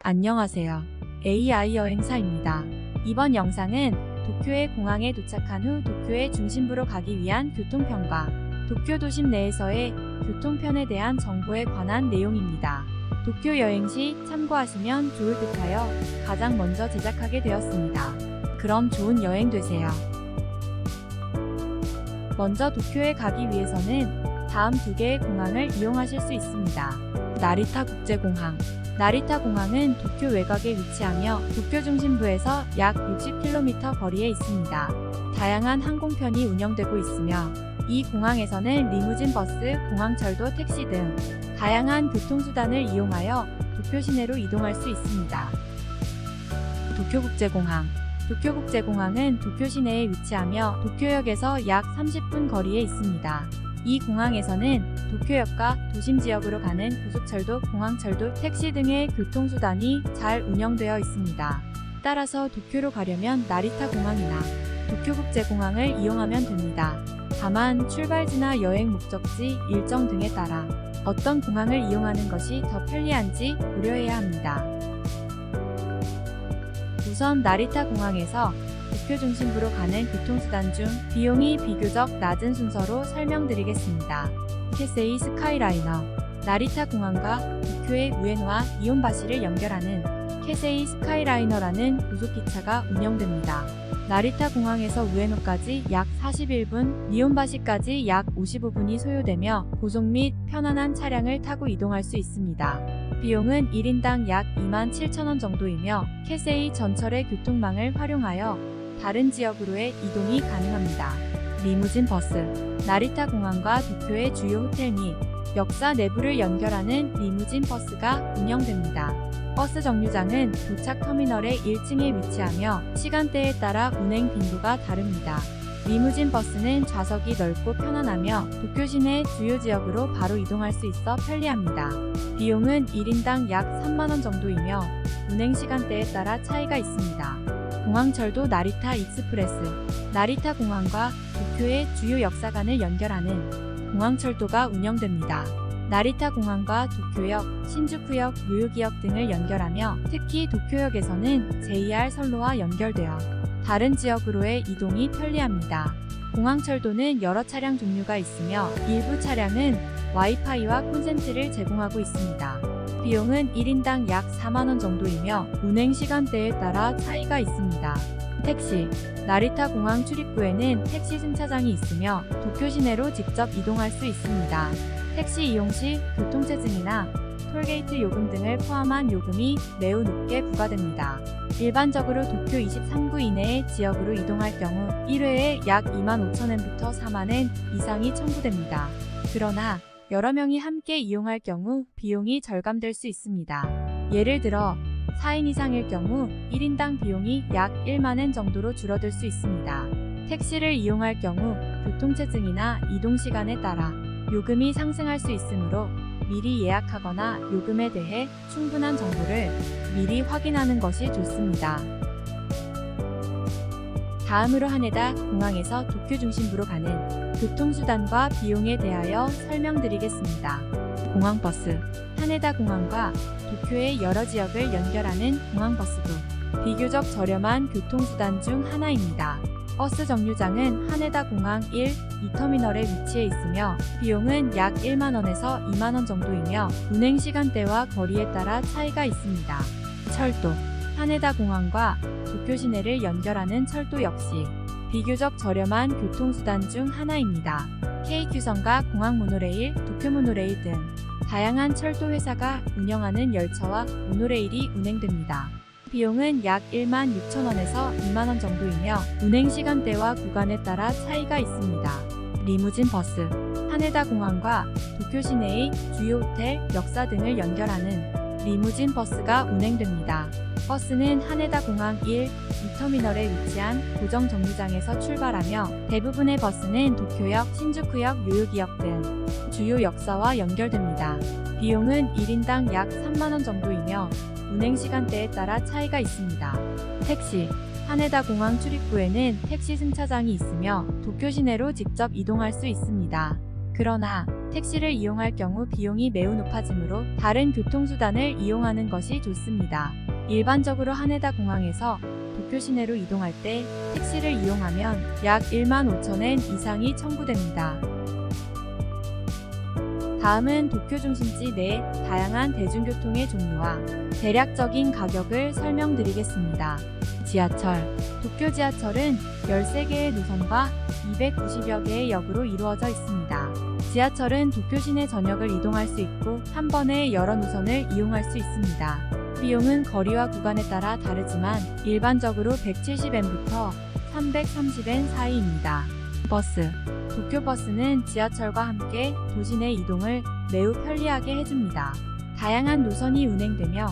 안녕하세요. AI 여행사입니다. 이번 영상은 도쿄의 공항에 도착한 후 도쿄의 중심부로 가기 위한 교통편과 도쿄 도심 내에서의 교통편에 대한 정보에 관한 내용입니다. 도쿄 여행 시 참고하시면 좋을 듯하여 가장 먼저 제작하게 되었습니다. 그럼 좋은 여행 되세요. 먼저 도쿄에 가기 위해서는 다음 두 개의 공항을 이용하실 수 있습니다. 나리타 국제공항. 나리타 공항은 도쿄 외곽에 위치하며 도쿄 중심부에서 약 60km 거리에 있습니다. 다양한 항공편이 운영되고 있으며 이 공항에서는 리무진 버스, 공항철도, 택시 등 다양한 교통수단을 이용하여 도쿄 시내로 이동할 수 있습니다. 도쿄국제공항. 도쿄국제공항은 도쿄 시내에 위치하며 도쿄역에서 약 30분 거리에 있습니다. 이 공항에서는 도쿄역과 도심 지역으로 가는 고속철도, 공항철도, 택시 등의 교통수단이 잘 운영되어 있습니다. 따라서 도쿄로 가려면 나리타 공항이나 도쿄국제공항을 이용하면 됩니다. 다만 출발지나 여행 목적지, 일정 등에 따라 어떤 공항을 이용하는 것이 더 편리한지 고려해야 합니다. 우선 나리타 공항에서 도쿄 중심부로 가는 교통수단 중 비용이 비교적 낮은 순서로 설명드리겠습니다. 케세이 스카이라이너. 나리타 공항과 도쿄의 우에노와 이온바시를 연결하는 케세이 스카이라이너라는 고속기차가 운영됩니다. 나리타 공항에서 우에노까지 약 41분, 이온바시까지 약 55분이 소요되며 고속 및 편안한 차량을 타고 이동할 수 있습니다. 비용은 1인당 약 27,000원 정도이며 케세이 전철의 교통망을 활용하여 다른 지역으로의 이동이 가능합니다. 리무진 버스. 나리타 공항과 도쿄의 주요 호텔 및 역사 내부를 연결하는 리무진 버스가 운영됩니다. 버스 정류장은 도착 터미널의 1층에 위치하며 시간대에 따라 운행 빈도가 다릅니다. 리무진 버스는 좌석이 넓고 편안하며 도쿄 시내 주요 지역으로 바로 이동할 수 있어 편리합니다. 비용은 1인당 약 3만원 정도이며 운행 시간대에 따라 차이가 있습니다. 공항철도 나리타 익스프레스. 나리타 공항과 도쿄의 주요 역사관을 연결하는 공항철도가 운영됩니다. 나리타 공항과 도쿄역, 신주쿠역, 료요기역 등을 연결하며 특히 도쿄역에서는 JR 선로와 연결되어 다른 지역으로의 이동이 편리합니다. 공항철도는 여러 차량 종류가 있으며 일부 차량은 와이파이와 콘센트를 제공하고 있습니다. 비용은 1인당 약 4만원 정도이며 운행 시간대에 따라 차이가 있습니다. 택시. 나리타 공항 출입구에는 택시 승차장이 있으며 도쿄 시내로 직접 이동할 수 있습니다. 택시 이용 시 교통체증이나 톨게이트 요금 등을 포함한 요금이 매우 높게 부과됩니다. 일반적으로 도쿄 23구 이내의 지역으로 이동할 경우 1회에 약 25,000엔부터 4만엔 이상이 청구됩니다. 그러나 여러 명이 함께 이용할 경우 비용이 절감될 수 있습니다. 예를 들어 4인 이상일 경우 1인당 비용이 약 1만엔 정도로 줄어들 수 있습니다. 택시를 이용할 경우 교통체증이나 이동시간에 따라 요금이 상승할 수 있으므로 미리 예약하거나 요금에 대해 충분한 정보를 미리 확인하는 것이 좋습니다. 다음으로 하네다 공항에서 도쿄 중심부로 가는 교통수단과 비용에 대하여 설명드리겠습니다. 공항버스. 하네다 공항과 도쿄의 여러 지역을 연결하는 공항버스도 비교적 저렴한 교통수단 중 하나입니다. 버스 정류장은 하네다 공항 1, 2터미널에 위치해 있으며 비용은 약 1만원에서 2만원 정도이며 운행 시간대와 거리에 따라 차이가 있습니다. 철도. 하네다 공항과 도쿄 시내를 연결하는 철도 역시 비교적 저렴한 교통수단 중 하나입니다. KQ선과 공항 모노레일, 도쿄 모노레일 등 다양한 철도 회사가 운영하는 열차와 모노레일이 운행됩니다. 비용은 약 16,000원에서 2만원 정도이며 운행 시간대와 구간에 따라 차이가 있습니다. 리무진 버스. 하네다 공항과 도쿄 시내의 주요 호텔, 역사 등을 연결하는 리무진 버스가 운행됩니다. 버스는 하네다 공항 1, 2터미널에 위치한 고정 정류장에서 출발하며 대부분의 버스는 도쿄역, 신주쿠역, 료요기역 등 주요 역사와 연결됩니다. 비용은 1인당 약 3만원 정도이며 운행 시간대에 따라 차이가 있습니다. 택시. 하네다 공항 출입구에는 택시 승차장이 있으며 도쿄 시내로 직접 이동할 수 있습니다. 그러나 택시를 이용할 경우 비용이 매우 높아지므로 다른 교통수단을 이용하는 것이 좋습니다. 일반적으로 하네다 공항에서 도쿄 시내로 이동할 때 택시를 이용하면 약 15,000엔 이상이 청구됩니다. 다음은 도쿄 중심지 내 다양한 대중교통의 종류와 대략적인 가격을 설명드리겠습니다. 지하철. 도쿄 지하철은 13개의 노선과 290여 개의 역으로 이루어져 있습니다. 지하철은 도쿄 시내 전역을 이동할 수 있고 한 번에 여러 노선을 이용할 수 있습니다. 비용은 거리와 구간에 따라 다르지만 일반적으로 170엔부터 330엔 사이입니다. 버스. 도쿄 버스는 지하철과 함께 도시 내 이동을 매우 편리하게 해줍니다. 다양한 노선이 운행되며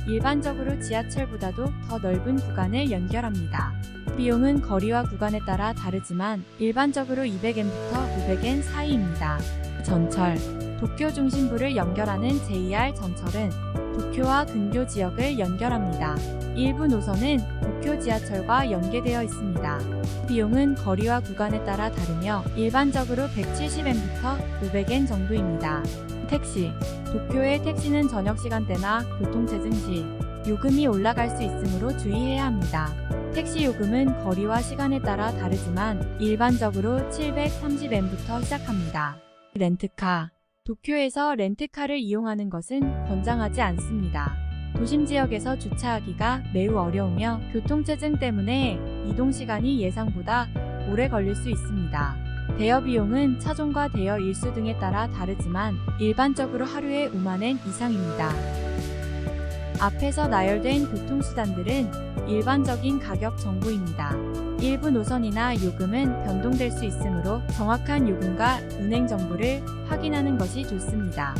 일반적으로 지하철보다도 더 넓은 구간을 연결합니다. 비용은 거리와 구간에 따라 다르지만 일반적으로 200엔부터 500엔 사이입니다. 전철. 도쿄 중심부를 연결하는 JR 전철은 도쿄와 근교 지역을 연결합니다. 일부 노선은 도쿄 지하철과 연계되어 있습니다. 비용은 거리와 구간에 따라 다르며 일반적으로 170엔부터 500엔 정도입니다. 택시. 도쿄의 택시는 저녁 시간대나 교통체증 시 요금이 올라갈 수 있으므로 주의해야 합니다. 택시 요금은 거리와 시간에 따라 다르지만 일반적으로 730엔부터 시작합니다. 렌트카. 도쿄에서 렌트카를 이용하는 것은 권장하지 않습니다. 도심 지역에서 주차하기가 매우 어려우며 교통체증 때문에 이동 시간이 예상보다 오래 걸릴 수 있습니다. 대여 비용은 차종과 대여 일수 등에 따라 다르지만 일반적으로 하루에 5만엔 이상입니다. 앞에서 나열된 교통수단들은 일반적인 가격 정보입니다. 일부 노선이나 요금은 변동될 수 있으므로 정확한 요금과 운행 정보를 확인하는 것이 좋습니다.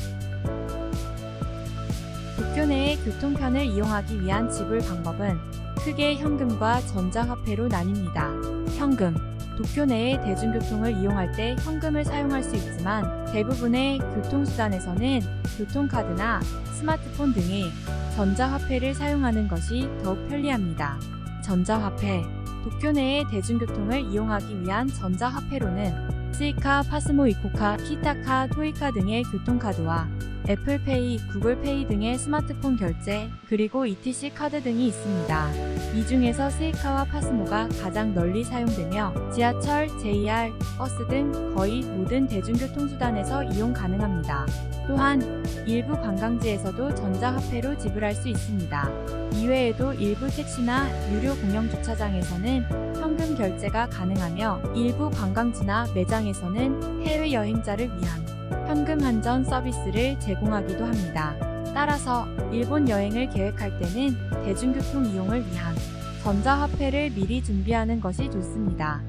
도쿄 내의 교통편을 이용하기 위한 지불 방법은 크게 현금과 전자화폐로 나뉩니다. 현금. 도쿄 내의 대중교통을 이용할 때 현금을 사용할 수 있지만 대부분의 교통수단에서는 교통카드나 스마트폰 등의 전자화폐를 사용하는 것이 더욱 편리합니다. 전자화폐. 도쿄 내의 대중교통을 이용하기 위한 전자화폐로는 스이카, 파스모, 이코카, 키타카, 토이카 등의 교통카드와 애플페이, 구글페이 등의 스마트폰 결제, 그리고 ETC 카드 등이 있습니다. 이 중에서 스이카와 파스모가 가장 널리 사용되며 지하철, JR, 버스 등 거의 모든 대중교통수단에서 이용 가능합니다. 또한 일부 관광지에서도 전자화폐로 지불할 수 있습니다. 이외에도 일부 택시나 유료 공영주차장에서는 현금 결제가 가능하며 일부 관광지나 매장에서는 해외여행자를 위한 현금 환전 서비스를 제공하기도 합니다. 따라서 일본 여행을 계획할 때는 대중교통 이용을 위한 전자화폐를 미리 준비하는 것이 좋습니다.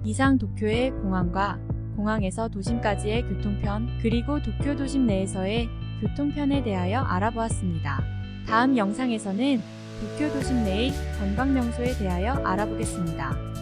이상 도쿄의 공항과 공항에서 도심까지의 교통편, 그리고 도쿄 도심 내에서의 교통편에 대하여 알아보았습니다. 다음 영상에서는 도쿄 도심 내의 관광명소에 대하여 알아보겠습니다.